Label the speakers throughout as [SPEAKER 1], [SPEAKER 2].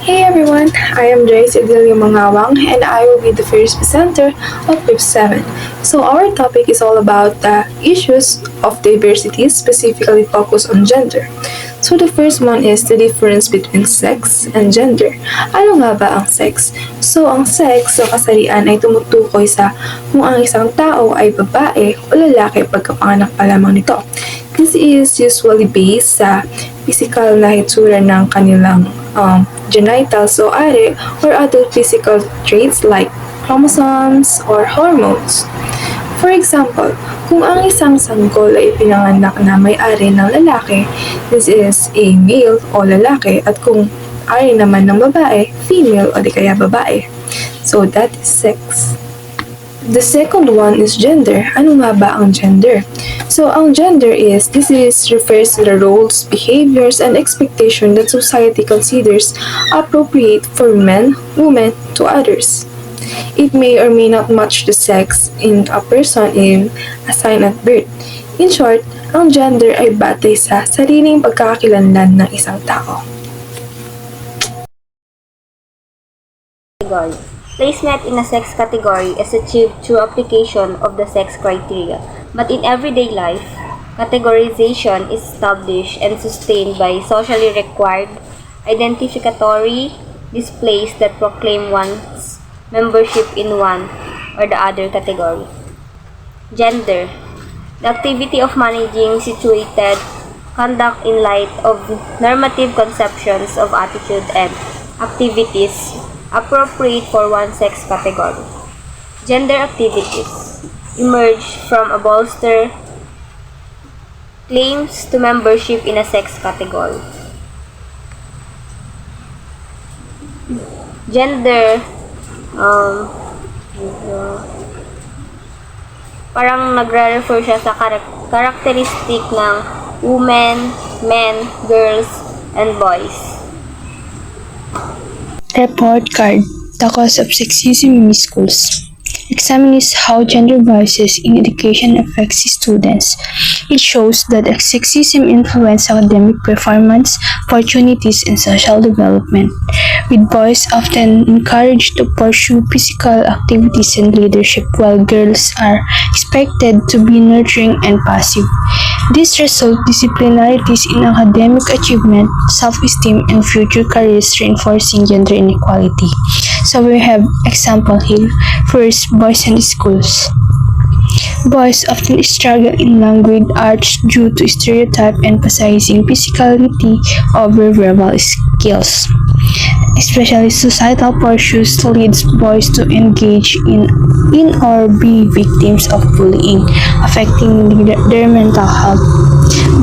[SPEAKER 1] Hey everyone, I am Joyce Edilio Mangawang and I will be the first presenter of PIP 7. So our topic is all about the issues of diversity, specifically focused on gender. So the first one is the difference between sex and gender. Ano nga ba ang sex? So ang sex sa kasarian ay tumutukoy sa kung ang isang tao ay babae o lalaki pagkapanganak pa lamang nito. This is usually based sa physical na hitsura ng kanilang genitals o are or other physical traits like chromosomes or hormones. For example, kung ang isang sanggol ay pinanganak na may-ari ng lalaki, this is a male o lalaki, at kung ari naman ng babae, female o di kaya babae. So that is sex. The second one is gender. Ano nga ba ang gender? So, ang gender refers to the roles, behaviors, and expectation that society considers appropriate for men, women, to others. It may or may not match the sex in a person in assigned at birth. In short, ang gender ay batay sa sariling pagkakakilanlan ng isang tao.
[SPEAKER 2] Placement in a sex category is achieved through application of the sex criteria, but in everyday life, categorization is established and sustained by socially required identificatory displays that proclaim one's membership in one or the other category. Gender: the activity of managing situated conduct in light of normative conceptions of attitude and activities appropriate for one sex category. Gender activities emerge from a bolster claims to membership in a sex category. Gender parang nagre-refer siya sa characteristic ng women, men, girls, and boys.
[SPEAKER 3] Report card: The Cause of Sexism in Schools examines how gender biases in education affects students. It shows that sexism influences academic performance, opportunities, and social development, with boys often encouraged to pursue physical activities and leadership, while girls are expected to be nurturing and passive. This results disciplinarities in academic achievement, self-esteem, and future careers, reinforcing gender inequality. So we have example here. First, boys and schools. Boys often struggle in language arts due to stereotype emphasizing physicality over verbal skills. Especially societal pursuits leads boys to engage in or be victims of bullying, affecting their mental health.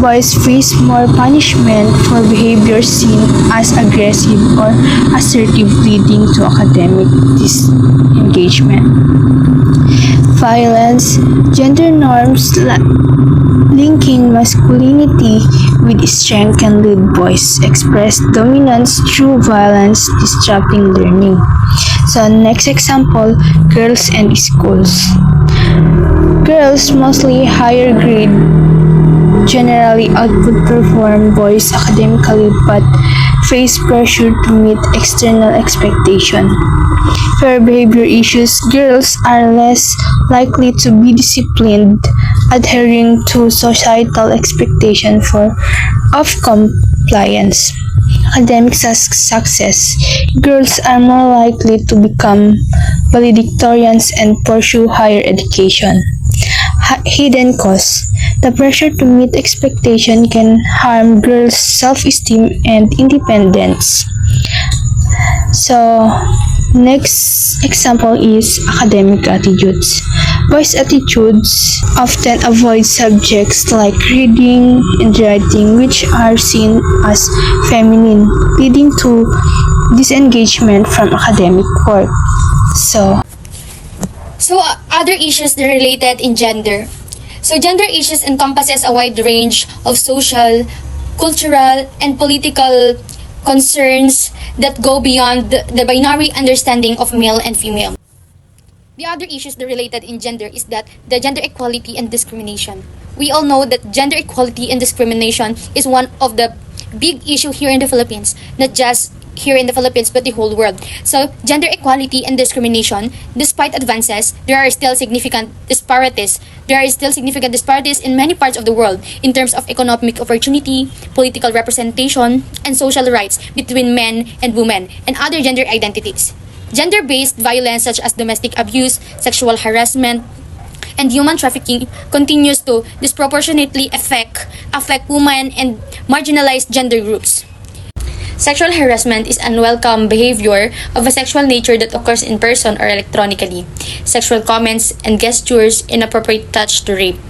[SPEAKER 3] Boys face more punishment for behavior seen as aggressive or assertive, leading to academic disengagement. Violence: gender norms linking masculinity with strength can lead boys express dominance through violence, disrupting learning. So next example, girls and schools. Girls, mostly higher grade, generally outperform boys academically but face pressure to meet external expectation. For behavior issues, girls are less likely to be disciplined, adhering to societal expectation of compliance. Academic success: girls are more likely to become valedictorians and pursue higher education. Hidden costs: the pressure to meet expectation can harm girls' self-esteem and independence. So, next example is academic attitudes. Boys' attitudes often avoid subjects like reading and writing, which are seen as feminine, leading to disengagement from academic work.
[SPEAKER 4] So other issues that are related in gender. So gender issues encompasses a wide range of social, cultural, and political concerns that go beyond the binary understanding of male and female. The other issues that are related in gender is that the gender equality and discrimination. We all know that gender equality and discrimination is one of the big issue here in the Philippines, not just here in the Philippines but the whole world. So, gender equality and discrimination, despite advances, there are still significant disparities. There are still significant disparities in many parts of the world in terms of economic opportunity, political representation, and social rights between men and women and other gender identities. Gender-based violence such as domestic abuse, sexual harassment, and human trafficking continues to disproportionately affect women and marginalized gender groups. Sexual harassment is unwelcome behavior of a sexual nature that occurs in person or electronically. Sexual comments and gestures, inappropriate touch to rape.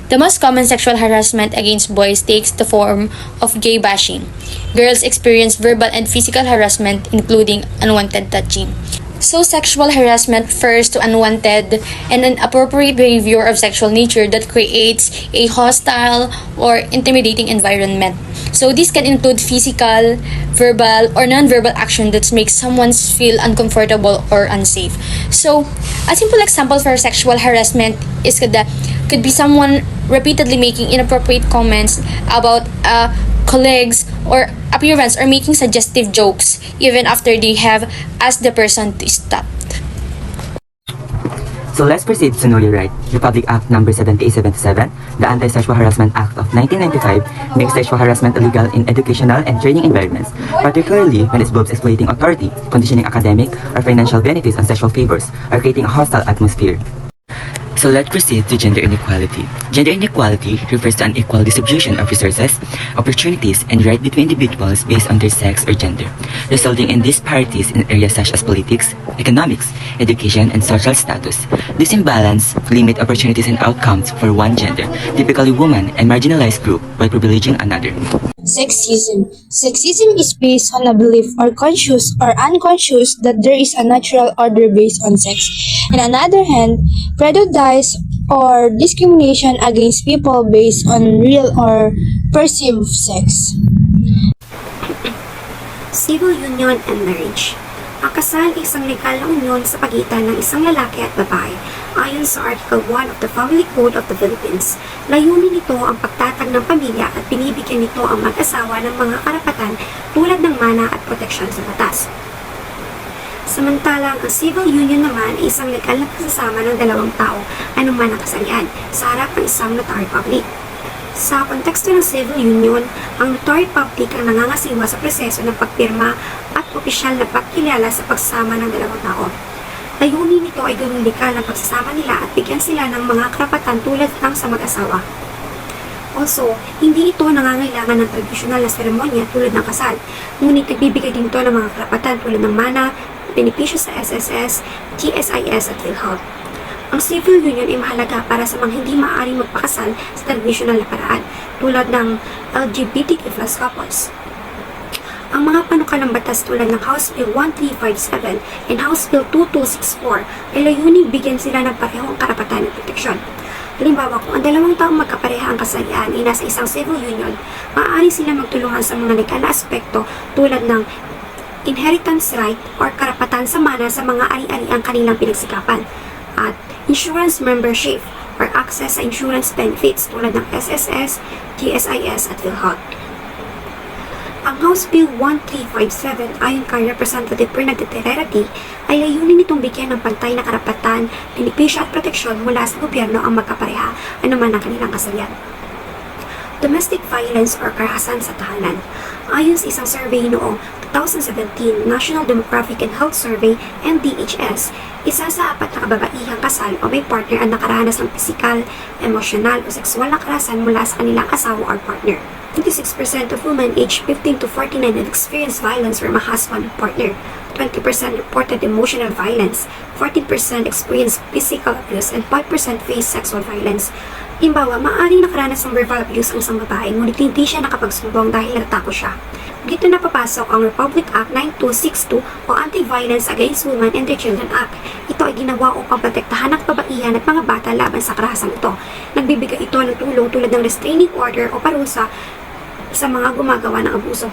[SPEAKER 4] The most common sexual harassment against boys takes the form of gay bashing. Girls experience verbal and physical harassment, including unwanted touching. So sexual harassment refers to unwanted and inappropriate behavior of sexual nature that creates a hostile or intimidating environment. So this can include physical, verbal, or non-verbal action that makes someone feel uncomfortable or unsafe. So a simple example for sexual harassment is could be someone repeatedly making inappropriate comments about colleagues or appearance or making suggestive jokes even after they have asked the person to stop.
[SPEAKER 5] So let's proceed to Know Your Right. Republic Act No. 7877, the Anti-Sexual Harassment Act of 1995, makes sexual harassment illegal in educational and training environments, particularly when it involves exploiting authority, conditioning academic or financial benefits on sexual favors, or creating a hostile atmosphere. So let's proceed to gender inequality. Gender inequality refers to an equal distribution of resources, opportunities, and rights between individuals based on their sex or gender, resulting in disparities in areas such as politics, economics, education, and social status. This imbalance limits opportunities and outcomes for one gender, typically women and marginalized group, while privileging another.
[SPEAKER 3] Sexism. Sexism is based on a belief or conscious or unconscious that there is a natural order based on sex. On the other hand, prejudice or discrimination against people based on real or perceived sex.
[SPEAKER 6] Civil union and marriage. Ang kasal ay isang legal na unyon sa pagitan ng isang lalaki at babae ayon sa Article 1 of the Family Code of the Philippines. Layunin nito ang pagtatag ng pamilya at binibigyan nito ang mag-asawa ng mga karapatan tulad ng mana at proteksyon sa batas. Samantalang ang civil union naman ay isang legal na pagsasama ng dalawang tao anuman ang kasalian sa harap ng isang notary public. Sa konteksto ng civil union, ang notary public ang nangangasiwa sa proseso ng pagpirma at opisyal na pagkilala sa pagsama ng dalawang tao. Layunin nito ay gawing legal ang pagsasama nila at bigyan sila ng mga karapatan tulad ng sa mag-asawa. Also, hindi ito nangangailangan ng tradisyonal na seremonya tulad ng kasal, ngunit nagbibigay din ito ng mga karapatan tulad ng mana, benepisyo sa SSS, GSIS at PhilHealth. Ang civil union ay mahalaga para sa mga hindi maaaring magpakasal sa tradisyonal na paraan tulad ng LGBTQ+ couples. Ang mga panukalang batas tulad ng House Bill 1357 and House Bill 2264 ay layuning bigyan sila ng parehong karapatan at proteksyon. Halimbawa, kung ang dalawang taong magkapareha ang kasalian ay nasa isang civil union, maaari sila magtulungan sa mga legal na aspekto tulad ng inheritance right or karapatan sa mana sa mga ari-ariang kanilang pinagsikapan at insurance membership or access sa insurance benefits tulad ng SSS, GSIS at PhilHealth. Ang House Bill 1357 ayon kay Representative Bernadette Herrera ay layunin nitong bigyan ng pantay na karapatan, benepisyo at proteksyon mula sa gobyerno ang magkapareha anuman ang kanilang kasalian. Domestic violence or karahasan sa tahanan. Ayon sa isang survey noong 2017 National Demographic and Health Survey (NDHS), isa sa 4 na kababaihang kasal o may partner ang nakaranas ng pisikal, emosyonal o sexual na karahasan mula sa kanilang asawa or partner. 26% of women aged 15 to 49 had experienced violence from a husband or partner. 20% reported emotional violence, 14% experienced physical abuse, and 5% faced sexual violence. Halimbawa, maaaring nakaranas ng verbal abuse ang isang babae, ngunit hindi siya nakapagsumbong dahil natakot siya. Dito na papasok ang Republic Act 9262 o Anti-Violence Against Women and Their Children Act. Ito ay ginawa upang protektahan ang kababaihan at mga bata laban sa karahasang ito. Nagbibigay ito ng tulong tulad ng restraining order o parusa sa mga gumagawa ng abuso.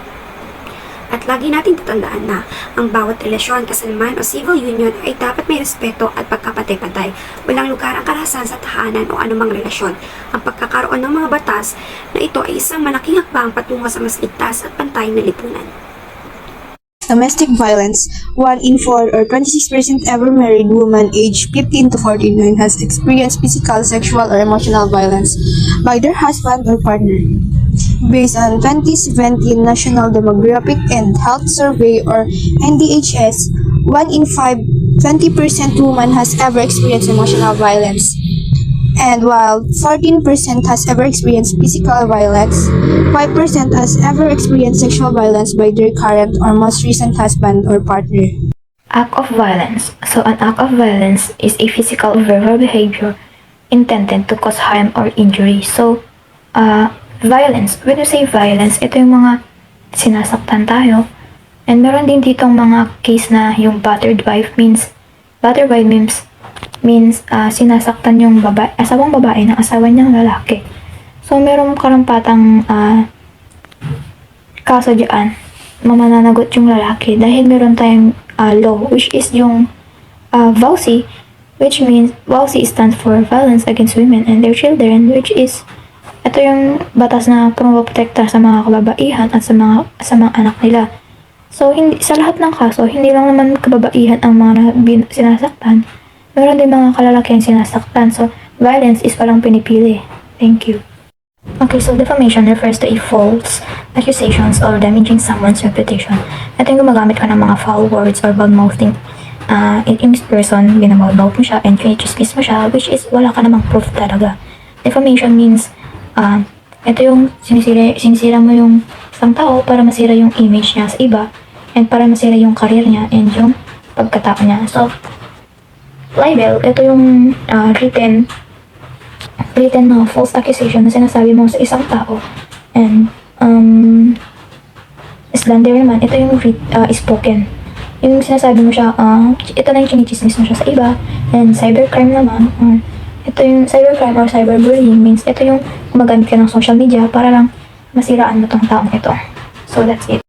[SPEAKER 6] At lagi natin tatandaan na ang bawat relasyon, kasalman o civil union ay dapat may respeto at pagkapatay-patay. Walang lugar ang karahasan sa tahanan o anumang relasyon. Ang pagkakaroon ng mga batas na ito ay isang malaking hakbang patungo sa mas ligtas at pantay na lipunan.
[SPEAKER 3] Domestic violence. 1 in 4 or 26% ever married woman aged 15 to 49 has experienced physical, sexual, or emotional violence by their husband or partner. Based on 2017 National Demographic and Health Survey or NDHS, 1 in 5, 20% woman has ever experienced emotional violence. And while 14% has ever experienced physical violence, 5% has ever experienced sexual violence by their current or most recent husband or partner.
[SPEAKER 7] Act of violence. So an act of violence is a physical or verbal behavior intended to cause harm or injury. So, violence. When you say violence, ito yung mga sinasaktan tayo. And meron din ditong mga case na yung battered wife means sinasaktan yung asawang babae ng asawa niyang lalaki. So, merong karampatang kaso dyan, mamananagot yung lalaki dahil meron tayong law, which is yung VAUSI, which means VAUSI stands for Violence Against Women and Their Children, which is ito yung batas na pumoprotekta sa mga kababaihan at sa mga anak nila. So, hindi sa lahat ng kaso, hindi lang naman kababaihan ang mga sinasaktan, meron din mga kalalakihan sinasaktan. So, violence is walang pinipili. Thank you. Okay, so defamation refers to a false accusations or damaging someone's reputation. Ito yung gumagamit ka ng mga foul words or bad-mouthing in this person, binabawbaw mo siya and kinichismis mo siya, which is wala ka namang proof talaga. Defamation means, ito yung sinisira mo yung isang tao para masira yung image niya sa iba and para masira yung career niya and yung pagkatao niya. So, libel, ito yung written na false accusation na sinasabi mo sa isang tao. And slander naman, ito yung spoken. Yung sinasabi mo siya, ito na yung chinichismis mo siya sa iba. And cybercrime naman, ito yung cybercrime or cyberbullying means ito yung gumagamit ka ng social media para lang masiraan mo tong taong ito. So that's it.